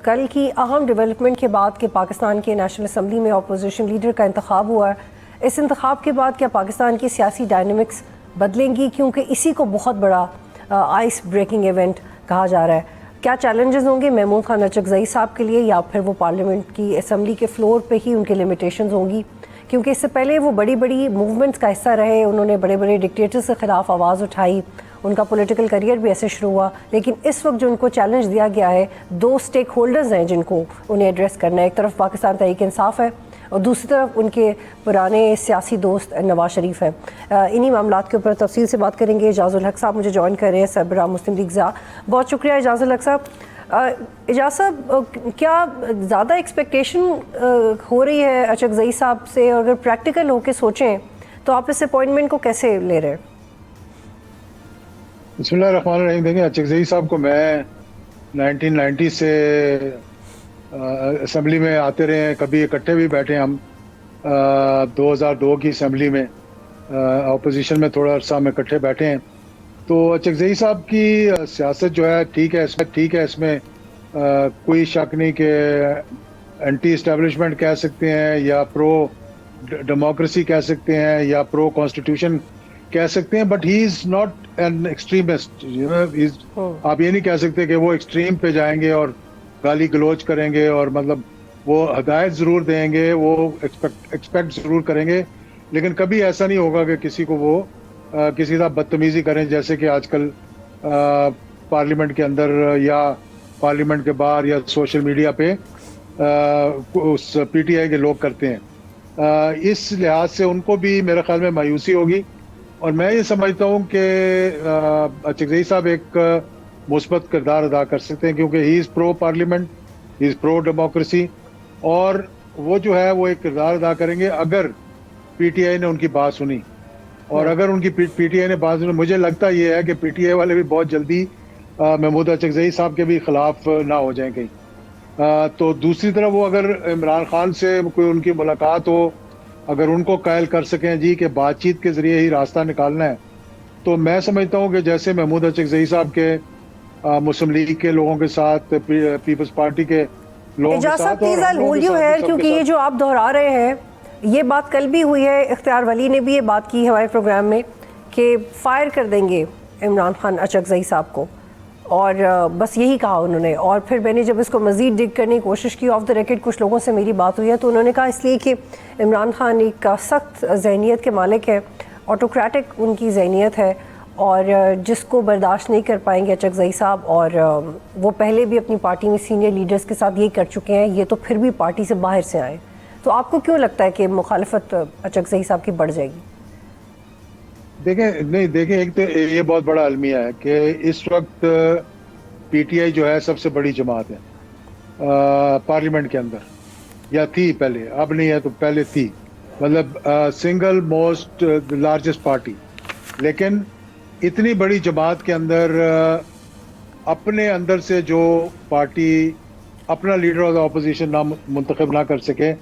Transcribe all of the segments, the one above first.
कल की अहम डेवलपमेंट के बाद कि पाकिस्तान के नेशनल असम्बली में अपोजिशन लीडर का इंतखाब हुआ है, इस इंतखाब के बाद क्या पाकिस्तान की सियासी डायनेमिक्स बदलेंगी? क्योंकि इसी को बहुत बड़ा आइस ब्रेकिंग इवेंट कहा जा रहा है। क्या चैलेंजेस होंगे महमूद खान अचकज़ई साहब के लिए, या फिर वो पार्लियामेंट की असम्बली के फ्लोर पे ही उनके लिमिटेशंस होंगी? क्योंकि इससे पहले वो बड़ी बड़ी मूवमेंट्स का हिस्सा रहे, उन्होंने बड़े बड़े डिक्टेटर्स के ख़िलाफ़ आवाज़ उठाई, उनका पॉलिटिकल करियर भी ऐसे शुरू हुआ। लेकिन इस वक्त जो उनको चैलेंज दिया गया है, दो स्टेक होल्डर्स हैं जिनको उन्हें एड्रेस करना है। एक तरफ पाकिस्तान तहरीक इंसाफ है और दूसरी तरफ उनके पुराने सियासी दोस्त नवाज शरीफ है। इन्हीं मामलात के ऊपर तफसील से बात करेंगे। एजाज़ुल हक साहब मुझे ज्वाइन कर रहे हैं, सरबराह मुस्लिम लीग ज़ा। बहुत शुक्रिया एजाज़ुल हक साहब। एजाज साहब, क्या ज़्यादा एक्सपेक्टेशन हो रही है अचकज़ई साहब से? और अगर प्रैक्टिकल होकर सोचें तो आप इस अपॉइंटमेंट को कैसे ले रहे हैं? बिस्मिल्लाहिर्रहमानिर्रहीम। देखिए, अचकज़ई साहब को मैं 1990 से असम्बली में आते रहे हैं, कभी इकट्ठे भी बैठे हम 2002 की असम्बली में अपोजिशन में थोड़ा अर्सा हम इकट्ठे बैठे हैं। तो अचकज़ई साहब की सियासत जो है ठीक है, इसमें कोई शक नहीं कि एंटी इस्टेब्लिशमेंट कह सकते हैं या प्रो डेमोक्रेसी कह सकते हैं या प्रो कॉन्स्टिट्यूशन कह सकते हैं, but he is not an extremist. आप ये नहीं कह सकते कि वो एक्सट्रीम पे जाएंगे और गाली गलोच करेंगे, और मतलब वो हदायत ज़रूर देंगे, वो एक्सपेक्ट ज़रूर करेंगे, लेकिन कभी ऐसा नहीं होगा कि किसी को वो किसी के साथ बदतमीज़ी करें, जैसे कि आजकल पार्लियामेंट के अंदर या पार्लियामेंट के बाहर या सोशल मीडिया पे उस पीटीआई के लोग करते हैं। इस लिहाज से उनको भी मेरे ख्याल में मायूसी होगी, और मैं ये समझता हूँ कि अचकज़ई साहब एक मुस्बत किरदार अदा कर सकते हैं, क्योंकि he is pro parliament, he is pro democracy, और वो जो है वो एक किरदार अदा करेंगे अगर पीटीआई ने उनकी बात सुनी। और अगर उनकी पीटीआई ने बात सुनी, मुझे लगता ये है कि पीटीआई वाले भी बहुत जल्दी महमूद अचकज़ई साहब के भी खिलाफ ना हो जाएं कहीं। तो दूसरी तरफ वो अगर इमरान खान से कोई उनकी मुलाकात हो, अगर उनको कायल कर सकें जी कि बातचीत के ज़रिए ही रास्ता निकालना है, तो मैं समझता हूँ कि जैसे महमूद अचकज़ई साहब के मुस्लिम लीग के लोगों के साथ, पीपल्स पार्टी के लोगों के साथ, क्योंकि ये जो आप दोहरा रहे हैं, ये बात कल भी हुई है, इख्तियार वली ने भी ये बात की हमारे प्रोग्राम में कि फायर कर देंगे इमरान खान अचकज़ई साहब को, और बस यही कहा उन्होंने। और फिर मैंने जब इसको मज़ीद डिग करने की कोशिश की, ऑफ द रिकॉर्ड कुछ लोगों से मेरी बात हुई है, तो उन्होंने कहा इसलिए कि इमरान खान एक सख्त जहनीत के मालिक है, ऑटोक्रेटिक उनकी जहनीत है, और जिसको बर्दाश्त नहीं कर पाएंगे अचकज़ई साहब। और वो पहले भी अपनी पार्टी में सीनियर लीडर्स के साथ यही कर चुके हैं, ये तो फिर भी पार्टी से बाहर से आए। तो आपको क्यों लगता है कि मुखालफत अचकज़ई साहब की बढ़ जाएगी? देखें, एक तो ये बहुत बड़ा अलमिया है कि इस वक्त पीटीआई जो है सबसे बड़ी जमात है पार्लियामेंट के अंदर, या थी पहले, अब नहीं है तो पहले थी, मतलब सिंगल मोस्ट लार्जेस्ट पार्टी। लेकिन इतनी बड़ी जमात के अंदर अपने अंदर से जो पार्टी अपना लीडर ऑफ द अपोजिशन ना मुंतखब ना कर सके,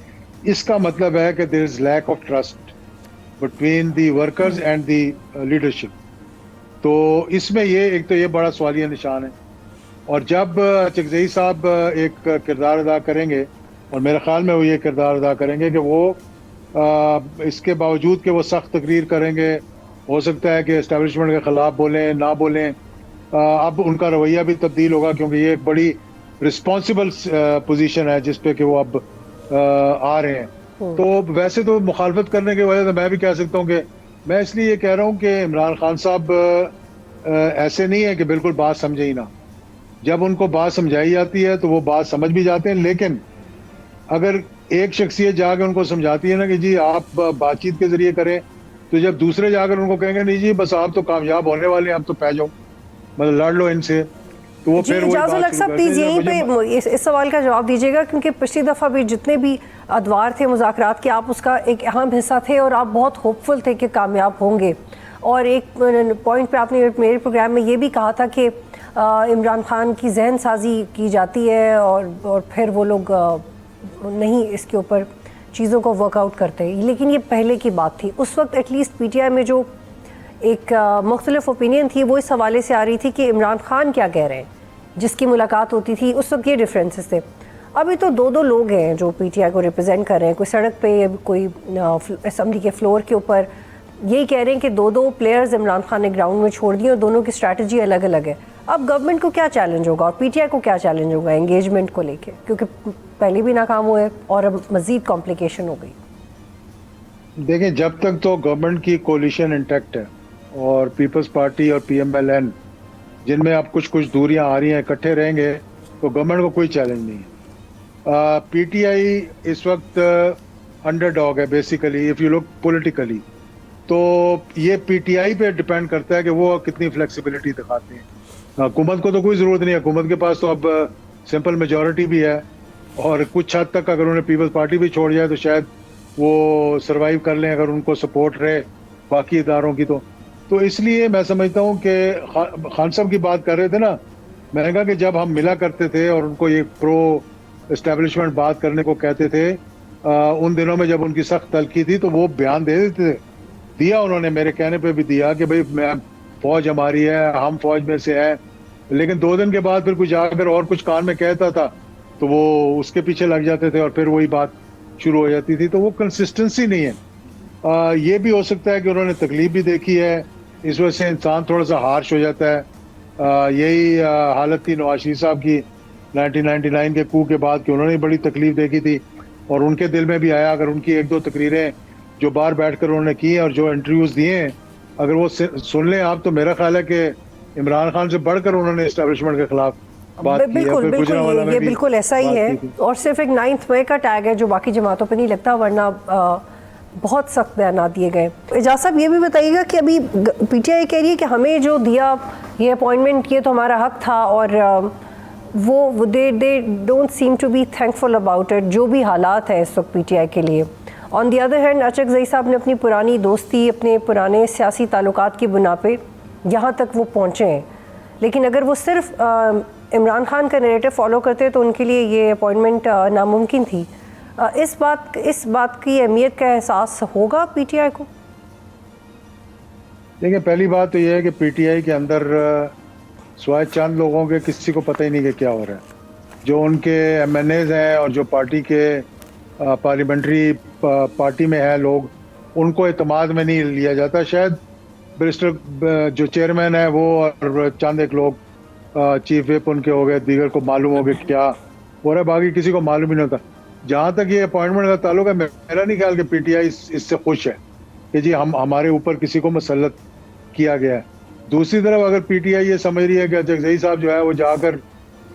इसका मतलब है कि there is lack of trust between the workers and the leadership. तो इसमें एक तो ये बड़ा सवालिया निशान है। और जब अचकज़ई साहब एक किरदार अदा करेंगे, और मेरे ख्याल में वो ये किरदार अदा करेंगे कि वो इसके बावजूद कि वो सख्त तकरीर करेंगे, हो सकता है कि एस्टेब्लिशमेंट के ख़िलाफ़ बोलें ना बोलें, अब उनका रवैया भी तब्दील होगा, क्योंकि ये एक बड़ी रिस्पॉन्सिबल पोजीशन है जिस पे कि वो अब आ रहे हैं। तो वैसे तो मुखालफत करने की वजह से मैं भी कह सकता हूँ कि मैं इसलिए ये कह रहा हूँ कि इमरान खान साहब ऐसे नहीं है कि बिल्कुल बात समझे ही ना। जब उनको बात समझाई जाती है तो वो बात समझ भी जाते हैं, लेकिन अगर एक शख्सियत जाकर उनको समझाती है ना कि जी आप बातचीत के जरिए करें, तो जब दूसरे जाकर उनको कहेंगे नहीं जी बस आप तो कामयाब होने वाले हैं, आप तो पै जाओ, मतलब लड़ लो इनसे, तो वो फिर एजाज़ुल हक साहब प्लीज़ यहीं पे इस सवाल का जवाब दीजिएगा, क्योंकि पिछली दफ़ा भी जितने भी अदवार थे मुज़ाकरात के, आप उसका एक अहम हिस्सा थे और आप बहुत होपफुल थे कि कामयाब होंगे। और एक पॉइंट पे आपने मेरे प्रोग्राम में ये भी कहा था कि इमरान खान की जहन साजी की जाती है और फिर वो लोग नहीं इसके ऊपर चीज़ों को वर्कआउट करते। लेकिन ये पहले की बात थी, उस वक्त एटलीस्ट पीटीआई में जो एक मुख्तलिफ ओपिनियन थी वो इस हवाले से आ रही थी कि इमरान खान क्या कह रहे हैं जिसकी मुलाकात होती थी, उस वक्त ये डिफरेंसेस थे। अभी तो दो दो लोग हैं जो पीटीआई को रिप्रेजेंट कर रहे हैं, कोई सड़क पे, कोई असम्बली के फ्लोर के ऊपर यही कह रहे हैं कि दो दो प्लेयर्स इमरान खान ने ग्राउंड में छोड़ दिए और दोनों की स्ट्रैटेजी अलग अलग है। अब गवर्नमेंट को क्या चैलेंज होगा और पीटीआई को क्या चैलेंज होगा एंगेजमेंट को लेके, क्योंकि पहले भी नाकाम हुए और अब मजीद कॉम्प्लिकेशन हो गई। देखिए, जब तक तो गवर्नमेंट की कोलिशन इंटैक्ट है और पीपल्स पार्टी और पीएमएलएन जिनमें अब कुछ कुछ दूरियां आ रही हैं इकट्ठे रहेंगे तो गवर्नमेंट को कोई चैलेंज नहीं है। पीटीआई इस वक्त अंडरडॉग है basically, if you look politically. तो ये पीटीआई पे डिपेंड करता है कि वो कितनी फ्लेक्सिबिलिटी दिखाते हैं। हुकूमत को तो कोई ज़रूरत नहीं है, हुकूमत के पास तो अब सिंपल मेजॉरिटी भी है और कुछ हद तक अगर उन्हें पीपल्स पार्टी भी छोड़ जाए तो शायद वो सरवाइव कर लें अगर उनको सपोर्ट रहे बाकी इदारों की। तो इसलिए मैं समझता हूँ कि खान साहब की बात कर रहे थे ना, मैंने कहा कि जब हम मिला करते थे और उनको ये प्रो एस्टेब्लिशमेंट बात करने को कहते थे, उन दिनों में जब उनकी सख्त तलखी थी तो वो बयान दे देते थे, दिया उन्होंने, मेरे कहने पे भी दिया कि भाई मैं फौज हमारी है, हम फौज में से हैं। लेकिन 2 दिन के बाद फिर कुछ आकर और कुछ कान में कहता था तो वो उसके पीछे लग जाते थे और फिर वही बात शुरू हो जाती थी। तो वो कंसिस्टेंसी नहीं है। ये भी हो सकता है कि उन्होंने तकलीफ भी देखी है, इस वजह से इंसान थोड़ा सा हार्श हो जाता है। यही हालत थी नवाज शरीफ साहब की 1999 के कू के बाद कि उन्होंने बड़ी तकलीफ देखी थी और उनके दिल में भी आया। अगर उनकी 1-2 तकरीरें जो बाहर बैठकर उन्होंने की हैं और जो इंटरव्यूज़ दिए हैं अगर वो सुन लें आप, तो मेरा ख्याल है कि इमरान खान से बढ़कर उन्होंने एस्टेब्लिशमेंट के खिलाफ बात की है। बिल्कुल ये बिल्कुल ऐसा ही है और सिर्फ एक 9 मई का टैग है जो बाकी जमातों पे नहीं लगता, वरना बहुत सख्त बयान दिए गए। एजाज साहब ये भी बताइएगा कि अभी पीटीआई कह रही है कि हमें जो दिया ये अपॉइंटमेंट, ये तो हमारा हक था और वो they don't seem to be thankful about it, जो भी हालात है इस वक्त पीटीआई के लिए। On the other hand Achakzai साहब ने अपनी पुरानी दोस्ती, अपने पुराने सियासी ताल्लुकात की बुना पे यहाँ तक वो पहुँचे हैं, लेकिन अगर वो सिर्फ इमरान खान का नैरेटिव फॉलो करते तो उनके लिए ये अपॉइंटमेंट नामुमकिन थी। इस बात की अहमियत का एहसास होगा पीटीआई को? देखिए, पहली बात तो ये है कि पीटीआई के अंदर स्वाय चंद लोगों के किसी को पता ही नहीं कि क्या हो रहा है। जो उनके एमएनएज हैं और जो पार्टी के पार्लियामेंट्री पार्टी में है लोग, उनको एतमाद में नहीं लिया जाता। शायद बैरिस्टर जो चेयरमैन है वो और चंद एक लोग चीफ विप उनके हो गए, दीगर को मालूम हो गया क्या हो रहा है, बाकी किसी को मालूम ही नहीं होता। जहाँ तक ये अपॉइंटमेंट का ताल्लुक है, मेरा नहीं ख्याल कि पीटीआई इससे खुश है कि जी हमारे ऊपर किसी को मुसल्लत किया गया है। दूसरी तरफ अगर पीटीआई ये समझ रही है कि अचकज़ई साहब जो है वो जाकर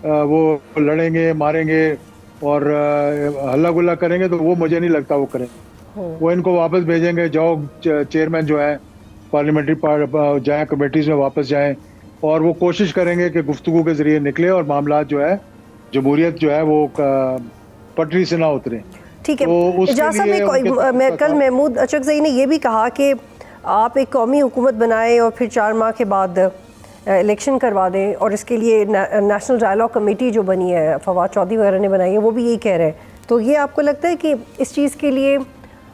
वो लड़ेंगे, मारेंगे और हल्ला गुल्ला करेंगे, तो वो मुझे नहीं लगता वो करेंगे। वो इनको वापस भेजेंगे, जाओ चेयरमैन जो है पार्लियामेंट्री जाएँ, कमेटीज़ में वापस जाएँ और वो कोशिश करेंगे कि गुफ्तगू के ज़रिए निकले और मामला जो है जमहूरियत जो है वो पटरी से ना उतरे। ठीक है। कल महमूद अचकज़ई ने यह भी कहा कि आप एक कौमी हुकूमत बनाएं और फिर 4 माह के बाद इलेक्शन करवा दें, और इसके लिए नेशनल डायलॉग कमेटी जो बनी है, फवाद चौधरी वगैरह ने बनाई है, वो भी यही कह रहे हैं। तो ये आपको लगता है कि इस चीज़ के लिए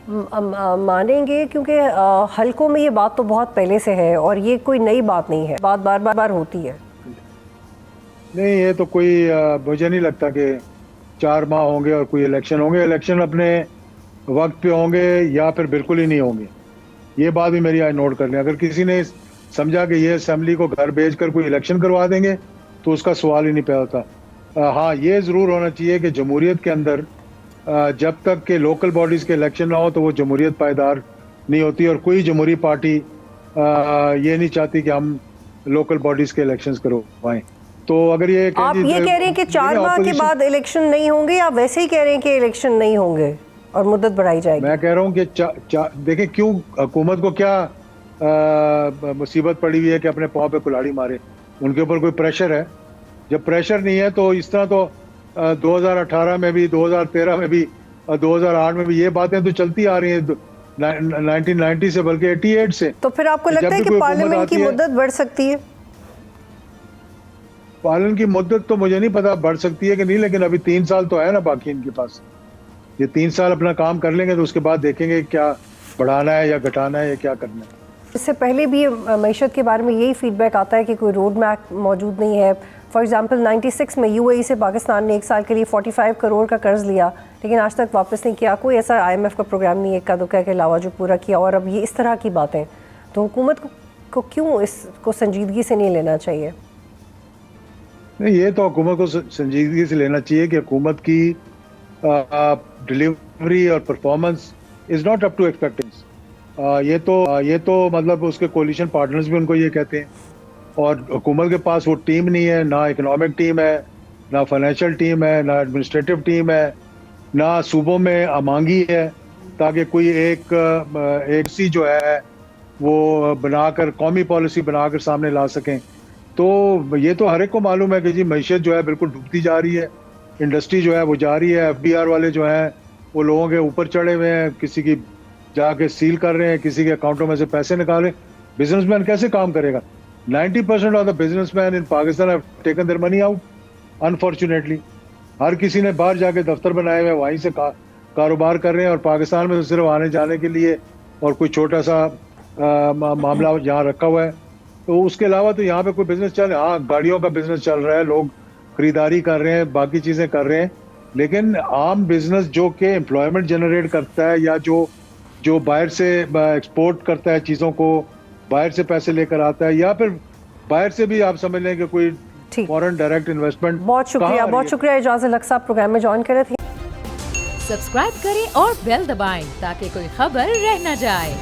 मानेंगे? क्योंकि हलकों में ये बात तो बहुत पहले से है और ये कोई नई बात नहीं है, बात बार बार होती है। नहीं, ये तो कोई मुझे नहीं लगता कि 4 माह होंगे और कोई इलेक्शन होंगे। इलेक्शन अपने वक्त पे होंगे या फिर बिल्कुल ही नहीं होंगे। ये बात भी मेरी आज नोट कर लें। अगर किसी ने समझा कि ये असेंबली को घर भेजकर कोई इलेक्शन करवा देंगे तो उसका सवाल ही नहीं पैदा होता। हाँ, ये ज़रूर होना चाहिए कि जमहूरियत के अंदर जब तक के लोकल बॉडीज़ के इलेक्शन ना हो तो वो जमहूरियत पायदार नहीं होती, और कोई जमहूरी पार्टी ये नहीं चाहती कि हम लोकल बॉडीज़ के इलेक्शंस करवाएं। तो अगर ये आप ये कह रहे हैं कि 4 माह के बाद इलेक्शन नहीं होंगे, या वैसे ही कह रहे हैं कि इलेक्शन नहीं होंगे और मुद्दत बढ़ाई जाएगी? मैं कह रहा हूँ कि देखें, क्यों हुकूमत को क्या मुसीबत पड़ी हुई है कि अपने पाँव पे कुल्हाड़ी मारे? उनके ऊपर कोई प्रेशर है? जब प्रेशर नहीं है तो इस तरह तो 2018 में भी, 2013 में भी, 2008 में भी ये बातें तो चलती आ रही हैं 1990 से, बल्कि 88 से। तो फिर आपको लगता है कि पार्लियामेंट की मुद्दत बढ़ सकती है? पार्लियामेंट की मुद्दत तो मुझे नहीं पता बढ़ सकती है कि नहीं, लेकिन अभी 3 साल तो है ना बाकी इनके पास। ये 3 साल अपना काम कर लेंगे तो उसके बाद देखेंगे क्या बढ़ाना है या घटाना है या क्या करना है। इससे पहले भी मईशत के बारे में यही फीडबैक आता है कि कोई रोड मैप मौजूद नहीं है, फॉर एग्जांपल 96 में यूएई से पाकिस्तान ने 1 साल के लिए 45 करोड़ का कर्ज लिया, लेकिन आज तक वापस नहीं किया। कोई ऐसा आईएमएफ का प्रोग्राम नहीं है इक्का दुक्का के अलावा जो पूरा किया। और अब ये इस तरह की बातें, तो हुकूमत को क्यों इसको संजीदगी से नहीं लेना चाहिए? नहीं, ये तो हुकूमत को संजीदगी से लेना चाहिए कि हुकूमत की डिलीवरी और performance is not up to expectations. ये तो मतलब उसके कोलिशन पार्टनर्स भी उनको ये कहते हैं। और हुकूमत के पास वो टीम नहीं है, ना इकोनॉमिक टीम है, ना फाइनेंशियल टीम है, ना एडमिनिस्ट्रेटिव टीम है, ना सूबों में अमांगी है ताकि कोई एक सी जो है वो बनाकर कौमी पॉलिसी बनाकर सामने ला सकें। तो ये तो हर एक को मालूम है कि जी मईशत जो है बिल्कुल डूबती जा रही है, इंडस्ट्री जो है वो जा रही है, एफडीआर वाले जो हैं वो लोगों के ऊपर चढ़े हुए हैं, किसी की जाके सील कर रहे हैं, किसी के अकाउंटों में से पैसे निकाल रहे हैं। बिजनेसमैन कैसे काम करेगा? 90% of the businessmen in Pakistan have taken their money out unfortunately. हर किसी ने बाहर जाके दफ्तर बनाए हुए वहीं से कारोबार कर रहे हैं, और पाकिस्तान में तो सिर्फ आने जाने के लिए और कोई छोटा सा मामला यहाँ रखा हुआ है। तो उसके अलावा तो यहाँ पे कोई बिजनेस चल रहा है। हाँ, गाड़ियों का बिजनेस चल रहा है, लोग खरीदारी कर रहे हैं, बाकी चीज़ें कर रहे हैं, लेकिन आम बिजनेस जो कि एम्प्लॉयमेंट जनरेट करता है या जो बाहर से एक्सपोर्ट करता है चीज़ों को, बाहर से पैसे लेकर आता है, या फिर बाहर से भी आप समझ लें कि कोई फॉरेन डायरेक्ट इन्वेस्टमेंट। बहुत शुक्रिया इजाज़ हक साहब, प्रोग्राम में ज्वाइन करे थे। सब्सक्राइब करें और बेल दबाएं ताकि कोई खबर रह न जाए।